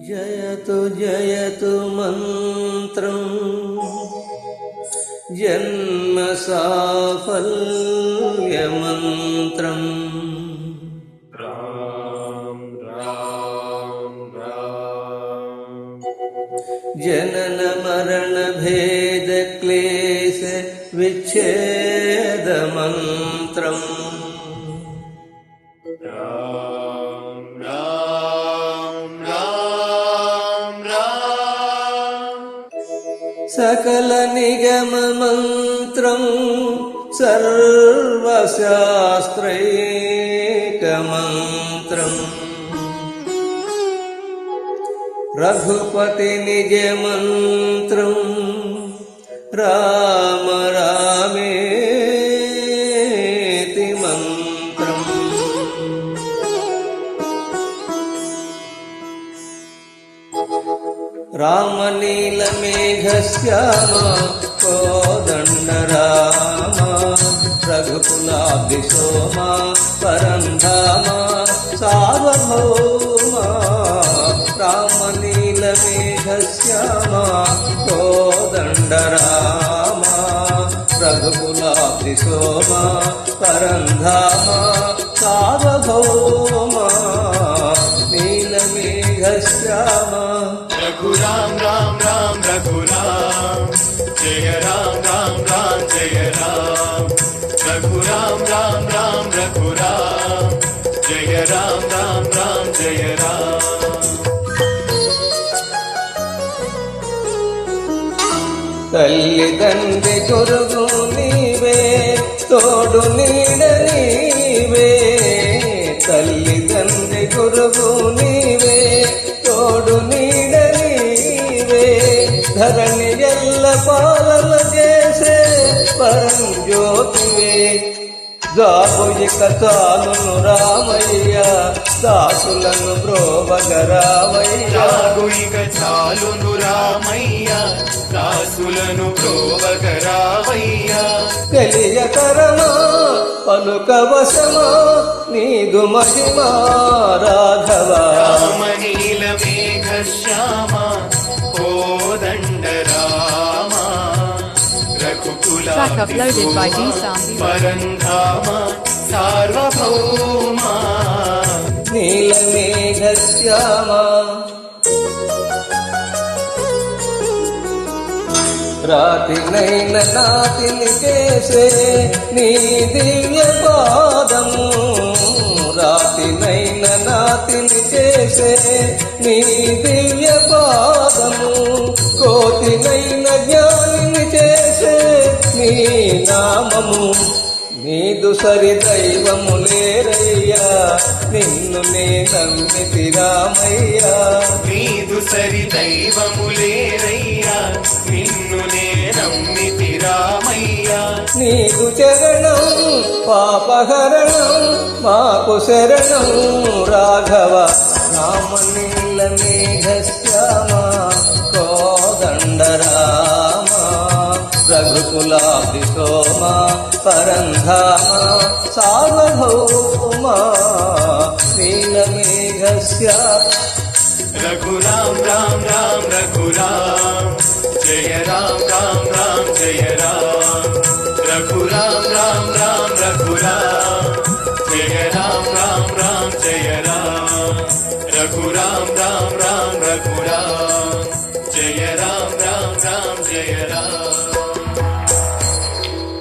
జయతు జయతు మంత్రం జన్మ సాఫల్య మంత్రం రామ్ రామ్ రామ్ జనన మరణ భేద క్లేశ విచ్ఛేద మంత్రం రామ్ రామ్ రామ్ రామ్ సకల నిగమ మంత్రం సర్వశాస్త్రైక మంత్రం రఘుపతి నిజ మంత్రం రామ రామేతి మంత్రం రామనీలమేఘశ్యామ కోదండ రామ రఘుకులాభిసోమ పరంధామ సార్వభౌమ రామనీలమేఘశ్యామ కోదండ రామ రఘుకులాభిసోమ పరంధామ సార్వభౌమ నీలమేఘశ్యామ रघुराम राम राम रघुराम जय राम राम राम जय राम रघुराम राम राम रघुराम जय राम राम राम जय राम తల్లిదండ్రి కొరుగు నీవే తోడు నీడ నీవే తల్లిదండ్రి కొరుగు నీవే తోడు నీడ నీవే ధరణి ఎల్ల పాలన చేసే పరం జ్యోతివే జాబు ఇక చాలును రామయ్య దాసులను బ్రోవగరామయ్య ఇక చాలును రామయ్య దాసులను బ్రోవగరామయ్య తెలియకరమా పలుకవశమా నీదు మహిమా రాఘవ రామనీల మేఘ శ్యామ కోదండ రామ రఘుకుల Track uploaded by D Sound. పరంధామ సార్వభౌమ నీలమేఘశ్యామ రాతినైన నాతిని చేసే నీ దివ్య పాదము రాతినైన నాతిని చేసే నీ దివ్య పాదము కోతినైన జ్ఞానిని చేసే నీ నామము నీదు సరి దైవము లేరయ్యా నిన్ను నే నమ్మితి రామయ్యా నీదు సరి దైవములేరయ్యా నిన్ను నే నమ్మితి రామయ్యా నీదు చరణం పాపహరణం మాకు శరణం రాఘవ రామనీల మేఘశ్యామ కోదండ రామ రఘుకులాభిసోమ పరంధామ సార్వభౌమ నీలమేఘశ్యామ रघुराम राम राम रघुराम जय राम राम राम जय राम रघुराम राम राम रघुराम जय राम राम राम जय राम रघुराम राम राम रघुराम जय राम राम राम जय राम